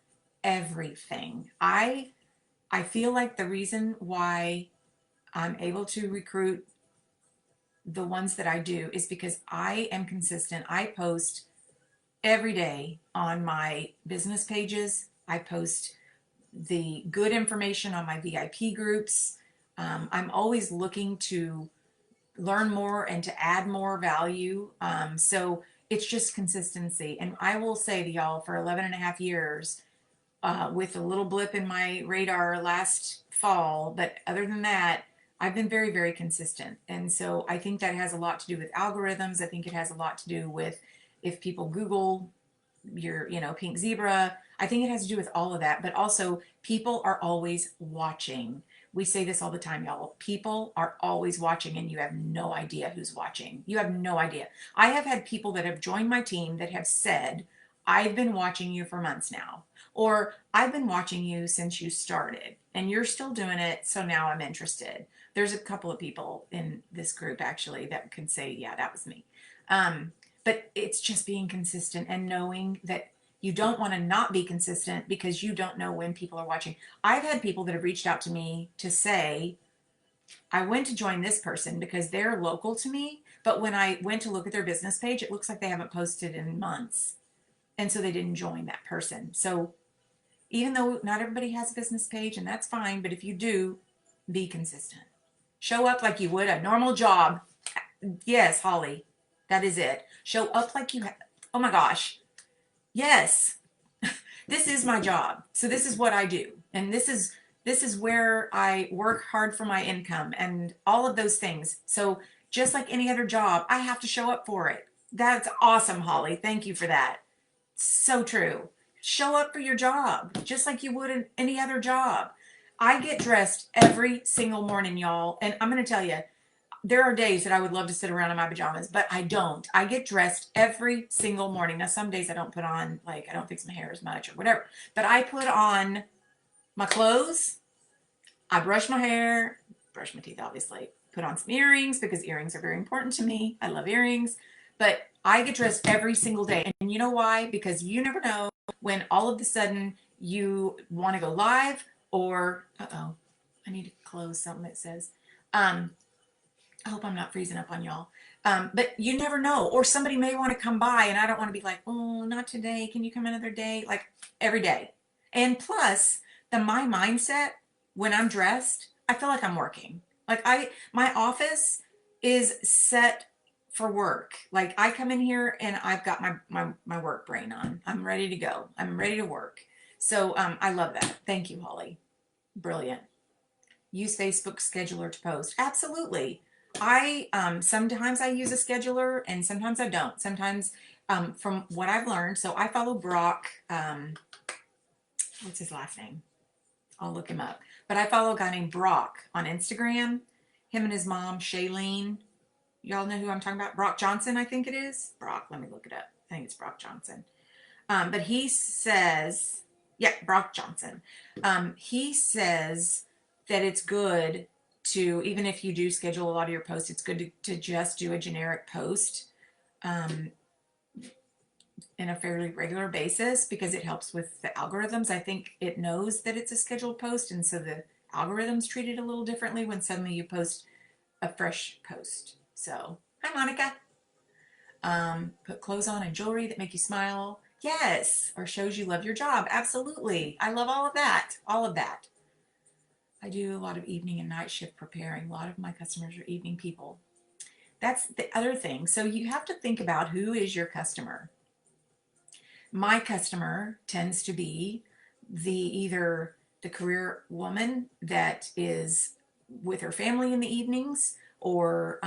everything. I feel like the reason why I'm able to recruit the ones that I do is because I am consistent. I post every day on my business pages. I post the good information on my VIP groups. I'm always looking to learn more and to add more value. So it's just consistency. And I will say to y'all, for 11 and a half years, with a little blip in my radar last fall, but other than that, I've been very, very consistent. And so I think that has a lot to do with algorithms. I think it has a lot to do with if people Google your, pink zebra. I think it has to do with all of that, but also people are always watching. We say this all the time, y'all. People are always watching, and you have no idea who's watching. You have no idea. I have had people that have joined my team that have said, I've been watching you for months now, or I've been watching you since you started, and you're still doing it, so now I'm interested. There's a couple of people in this group actually that could say, yeah, that was me. But it's just being consistent and knowing that you don't want to not be consistent because you don't know when people are watching. I've had people that have reached out to me to say, I went to join this person because they're local to me, but when I went to look at their business page, it looks like they haven't posted in months. And so they didn't join that person. So even though not everybody has a business page, and that's fine, but if you do, be consistent. Show up like you would a normal job. Yes, Holly, that is it. Show up like you have. Oh my gosh. Yes. This is my job. So this is what I do. And this is where I work hard for my income and all of those things. So just like any other job, I have to show up for it. That's awesome, Holly. Thank you for that. So true. Show up for your job just like you would in any other job. I get dressed every single morning, y'all. And I'm going to tell you, there are days that I would love to sit around in my pajamas, but I don't. I get dressed every single morning. Now, some days I don't put on, like, I don't fix my hair as much or whatever, but I put on my clothes. I brush my hair, brush my teeth, obviously. put on some earrings because earrings are very important to me. I love earrings. But I get dressed every single day. And you know why? Because you never know when all of a sudden you want to go live or, uh-oh, I need to close something that says, I hope I'm not freezing up on y'all. But you never know. Or somebody may want to come by and I don't want to be like, oh, not today. Can you come another day? Like every day. And plus, my mindset when I'm dressed, I feel like I'm working. Like my office is set for work. Like I come in here and I've got my work brain on. I'm ready to go. I'm ready to work. So I love that. Thank you, Holly. Brilliant. Use Facebook scheduler to post. Absolutely. I sometimes I use a scheduler and sometimes I don't. Sometimes from what I've learned, so I follow Brock. What's his last name? I'll look him up. But I follow a guy named Brock on Instagram. Him and his mom, Shailene. Y'all know who I'm talking about? Brock Johnson, I think it is. Brock, let me look it up. I think it's Brock Johnson. But he says, yeah, Brock Johnson. He says that it's good to, even if you do schedule a lot of your posts, it's good to just do a generic post in a fairly regular basis because it helps with the algorithms. I think it knows that it's a scheduled post, and so the algorithms treat it a little differently when suddenly you post a fresh post. So, hi, Monica. Put clothes on and jewelry that make you smile. Yes. Or shows you love your job. Absolutely. I love all of that. All of that. I do a lot of evening and night shift preparing. A lot of my customers are evening people. That's the other thing. So you have to think about who is your customer. My customer tends to be either the career woman that is with her family in the evenings, or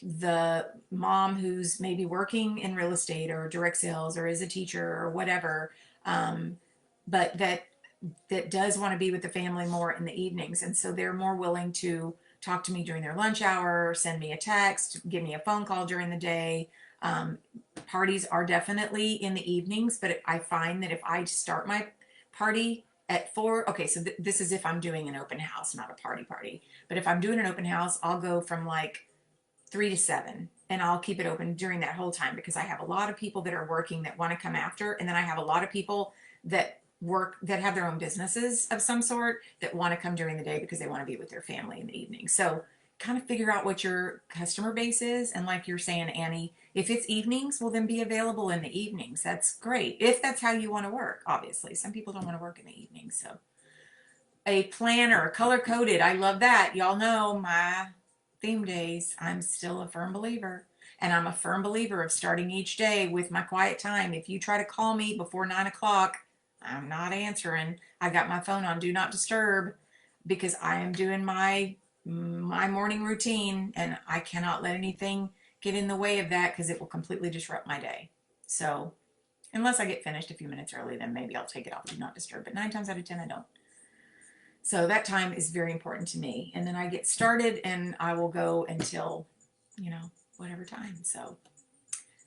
the mom who's maybe working in real estate or direct sales or is a teacher or whatever, but that does want to be with the family more in the evenings. And so they're more willing to talk to me during their lunch hour, send me a text, give me a phone call during the day. Parties are definitely in the evenings, but I find that if I start my party at 4, okay, so this is if I'm doing an open house, not a party. But if I'm doing an open house, I'll go from like 3 to 7 and I'll keep it open during that whole time because I have a lot of people that are working that want to come after, and then I have a lot of people that have their own businesses of some sort that want to come during the day because they want to be with their family in the evening. So kind of figure out what your customer base is, and like you're saying, Annie, if it's evenings, well then be available in the evenings. That's great if that's how you want to work. Obviously some people don't want to work in the evenings. So a planner, color coded, I love that. Y'all know my theme days. I'm still a firm believer. And I'm a firm believer of starting each day with my quiet time. If you try to call me before 9 o'clock, I'm not answering. I got my phone on do not disturb because I am doing my morning routine, and I cannot let anything get in the way of that because it will completely disrupt my day. So unless I get finished a few minutes early, then maybe I'll take it off do not disturb. But 9 times out of 10, I don't. So that time is very important to me. And then I get started and I will go until, whatever time. So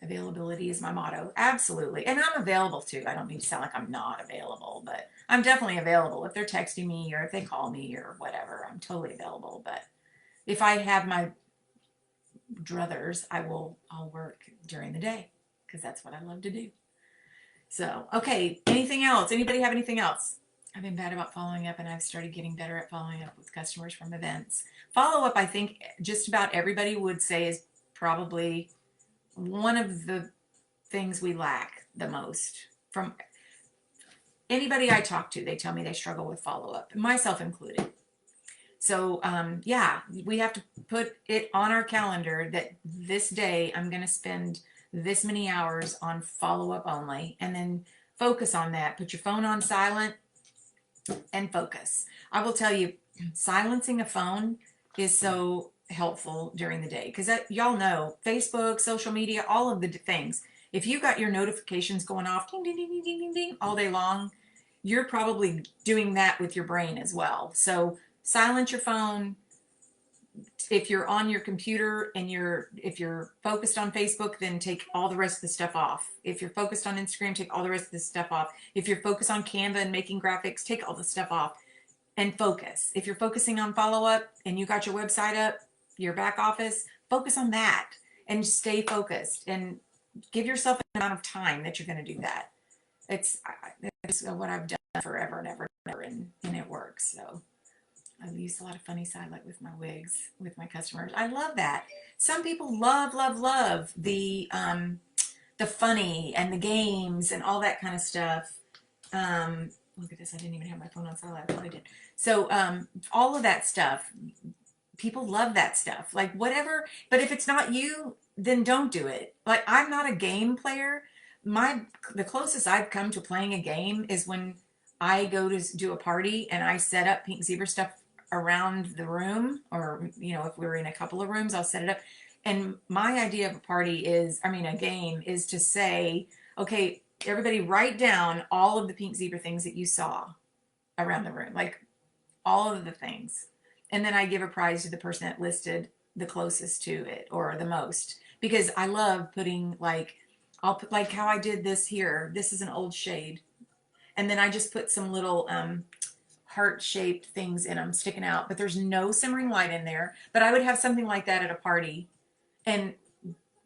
availability is my motto. Absolutely. And I'm available too. I don't mean to sound like I'm not available, but I'm definitely available. If they're texting me or if they call me or whatever, I'm totally available. But if I have my druthers, I'll work during the day because that's what I love to do. So, okay. Anything else? Anybody have anything else? I've been bad about following up, and I've started getting better at following up with customers from events. Follow up, I think just about everybody would say, is probably one of the things we lack the most. From anybody I talk to, they tell me they struggle with follow up, myself included. So, yeah, we have to put it on our calendar that this day I'm going to spend this many hours on follow up only, and then focus on that. Put your phone on silent and focus. I will tell you, silencing a phone is so helpful during the day because y'all know Facebook, social media, all of the things. If you got your notifications going off, ding, ding, ding, ding, ding, ding, ding, all day long, you're probably doing that with your brain as well. So silence your phone. If you're on your computer and if you're focused on Facebook, then take all the rest of the stuff off. If you're focused on Instagram, take all the rest of the stuff off. If you're focused on Canva and making graphics, take all the stuff off and focus. If you're focusing on follow up and you got your website up, your back office, focus on that and stay focused and give yourself an amount of time that you're going to do that. It's what I've done forever and ever and ever, and it works. So I've used a lot of funny side like with my wigs with my customers. I love that. Some people love the funny and the games and all that kind of stuff. Look at this. I didn't even have my phone on silent. I thought I did. So all of that stuff, people love that stuff. Like whatever. But if it's not you, then don't do it. Like I'm not a game player. The closest I've come to playing a game is when I go to do a party and I set up pink zebra stuff around the room, or if we're in a couple of rooms, I'll set it up. And my idea of a party is, I mean, a game is to say, okay, everybody write down all of the pink zebra things that you saw around the room, like all of the things. And then I give a prize to the person that listed the closest to it or the most, because I love putting like, I'll put like how I did this here. This is an old shade. And then I just put some little heart-shaped things in them sticking out, but there's no simmering light in there. But I would have something like that at a party and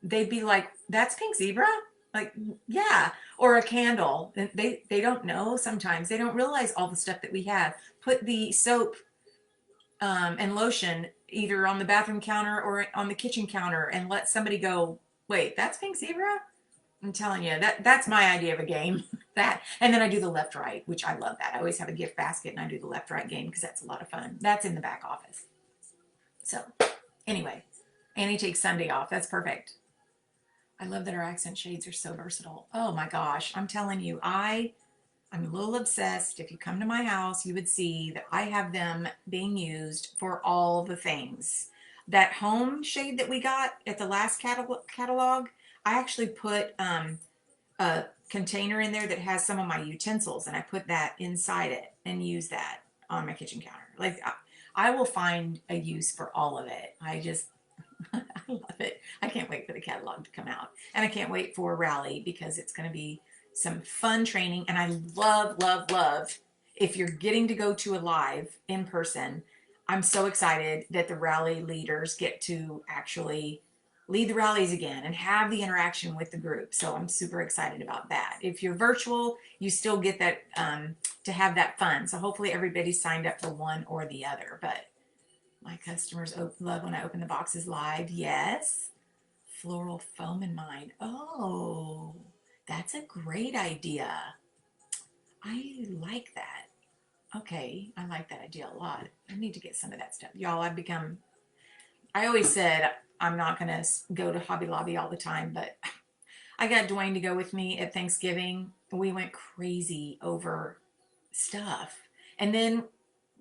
they'd be like, that's pink zebra? Like, yeah. Or a candle. They don't know sometimes. They don't realize all the stuff that we have. Put the soap and lotion either on the bathroom counter or on the kitchen counter and let somebody go, wait, that's pink zebra? I'm telling you, that's my idea of a game. That, and then I do the left right, which I love that. I always have a gift basket and I do the left right game because that's a lot of fun. That's in the back office. So anyway, Annie takes Sunday off. That's perfect. I love that our accent shades are so versatile. Oh my gosh, I'm telling you, I'm a little obsessed. If you come to my house, you would see that I have them being used for all the things. That home shade that we got at the last catalog, I actually put a container in there that has some of my utensils, and I put that inside it and use that on my kitchen counter. Like I will find a use for all of it. I love it. I can't wait for the catalog to come out. And I can't wait for Rally because it's going to be some fun training. And I love if you're getting to go to a live in person. I'm so excited that the Rally leaders get to actually lead the rallies again and have the interaction with the group. So I'm super excited about that. If you're virtual, you still get that to have that fun. So hopefully everybody signed up for one or the other. But my customers love when I open the boxes live. Yes. Floral foam in mine. Oh, that's a great idea. I like that. Okay, I like that idea a lot. I need to get some of that stuff. Y'all, I always said I'm not going to go to Hobby Lobby all the time, but I got Dwayne to go with me at Thanksgiving. We went crazy over stuff. And then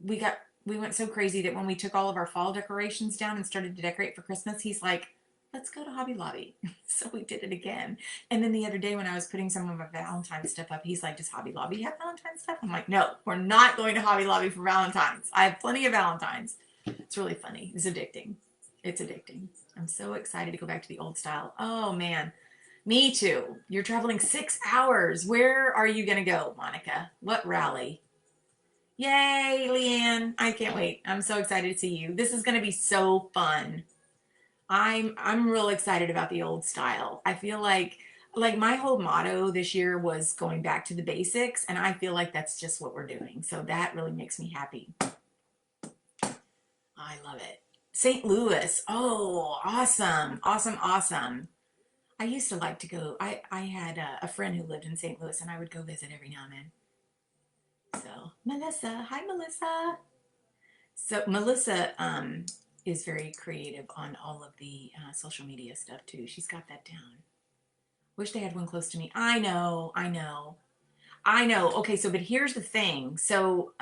we went so crazy that when we took all of our fall decorations down and started to decorate for Christmas, he's like, let's go to Hobby Lobby. So we did it again. And then the other day when I was putting some of my Valentine's stuff up, he's like, does Hobby Lobby have Valentine's stuff? I'm like, no, we're not going to Hobby Lobby for Valentine's. I have plenty of Valentine's. It's really funny. It's addicting. It's addicting. I'm so excited to go back to the old style. Oh man, me too. You're traveling 6 hours. Where are you going to go, Monica? What rally? Yay, Leanne. I can't wait. I'm so excited to see you. This is going to be so fun. I'm real excited about the old style. I feel like my whole motto this year was going back to the basics, and I feel like that's just what we're doing. So that really makes me happy. I love it. St. Louis. Oh, awesome. Awesome, awesome. I used to like to go. I had a friend who lived in St. Louis, and I would go visit every now and then. So, Melissa. Hi, Melissa. So, Melissa is very creative on all of the social media stuff, too. She's got that down. Wish they had one close to me. I know. I know. I know. Okay, so, but here's the thing. So,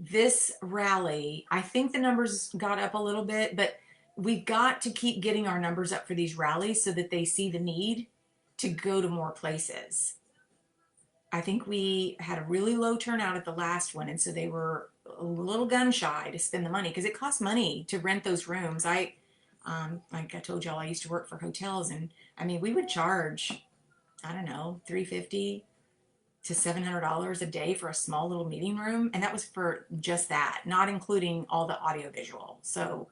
this rally, I think the numbers got up a little bit, but we've got to keep getting our numbers up for these rallies so that they see the need to go to more places. I think we had a really low turnout at the last one, and so they were a little gun shy to spend the money because it costs money to rent those rooms. Like I told y'all, I used to work for hotels, and I mean, we would charge, I don't know, $350 to $700 a day for a small little meeting room, and that was for just that, not including all the audio visual. So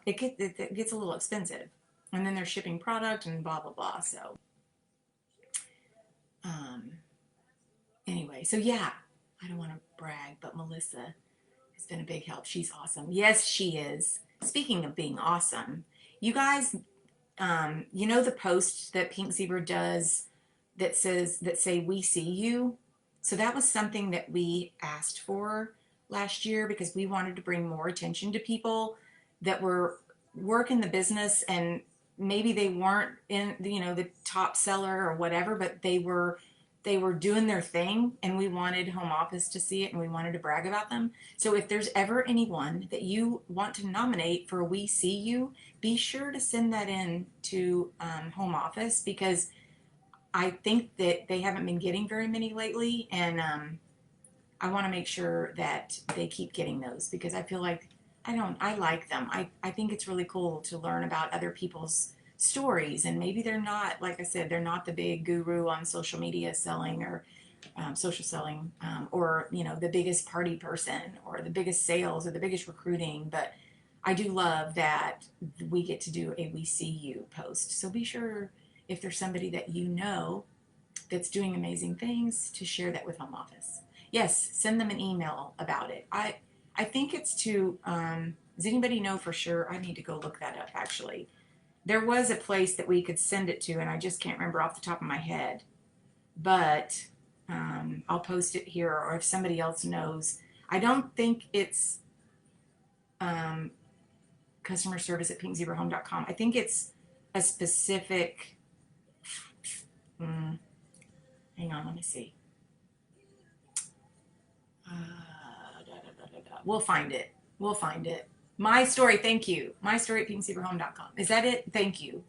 it gets a little expensive. And then they're shipping product and blah, blah, blah. So, um, anyway, so yeah, I don't want to brag, but Melissa has been a big help. She's awesome. Yes, she is. Speaking of being awesome, you guys, you know the post that Pink Zebra does that say we see you. So that was something that we asked for last year because we wanted to bring more attention to people that were working the business, and maybe they weren't in the top seller or whatever, but they were doing their thing, and we wanted home office to see it, and we wanted to brag about them. So if there's ever anyone that you want to nominate for a We See You, be sure to send that in to home office, because I think that they haven't been getting very many lately, and I want to make sure that they keep getting those, because I feel like I like them. I think it's really cool to learn about other people's stories, and maybe they're not, like I said, they're not the big guru on social media selling, or social selling, or the biggest party person or the biggest sales or the biggest recruiting, but I do love that we get to do a We See You post. So be sure, if there's somebody that you know that's doing amazing things, to share that with home office. Yes, send them an email about it. I think it's to does anybody know for sure? I need to go look that up actually. There was a place that we could send it to, and I just can't remember off the top of my head. But I'll post it here, or if somebody else knows. I don't think it's um, customer service at pinkzebrahome.com. I think it's a specific. Mm, hang on, let me see. We'll find it. We'll find it. My story, thank you. My story at pinkzebrahome.com. Is that it? Thank you.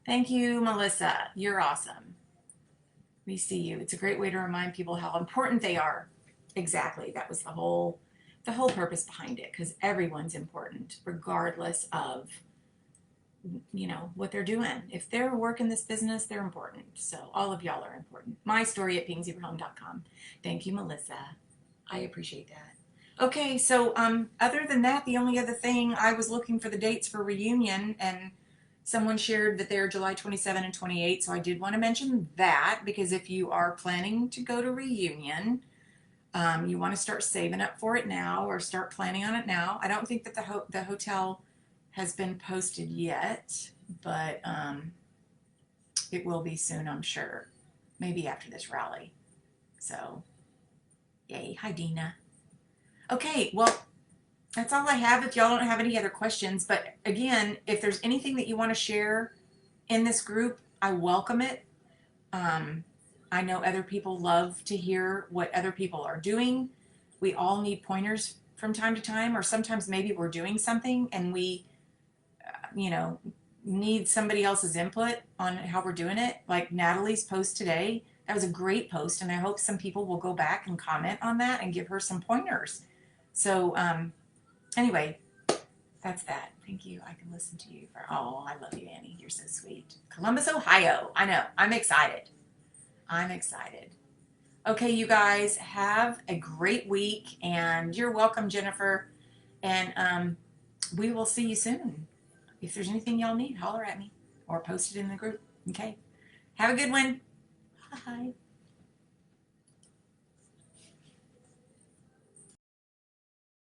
Thank you, Melissa. You're awesome. We see you. It's a great way to remind people how important they are. Exactly. That was the whole purpose behind it, because everyone's important, regardless of what they're doing. If they're working this business, they're important. So all of y'all are important. My story at pinkzebrahome.com. Thank you, Melissa. I appreciate that. Okay, so other than that, the only other thing, I was looking for the dates for reunion, and someone shared that they're July 27 and 28. So I did want to mention that, because if you are planning to go to reunion, you want to start saving up for it now, or start planning on it now. I don't think that the hotel has been posted yet, but it will be soon, I'm sure. Maybe after this rally. So, yay. Hi, Dina. Okay, well, that's all I have. If y'all don't have any other questions, but again, if there's anything that you want to share in this group, I welcome it. Um, I know other people love to hear what other people are doing. We all need pointers from time to time, or sometimes maybe we're doing something and we, you know, need somebody else's input on how we're doing it. Like Natalie's post today, that was a great post, and I hope some people will go back and comment on that and give her some pointers. So, anyway, that's that. Thank you. I can listen to you for, oh, I love you, Annie. You're so sweet. Columbus, Ohio. I know. I'm excited. I'm excited. Okay, you guys, have a great week, and you're welcome, Jennifer. And we will see you soon. If there's anything y'all need, holler at me or post it in the group. Okay. Have a good one. Bye.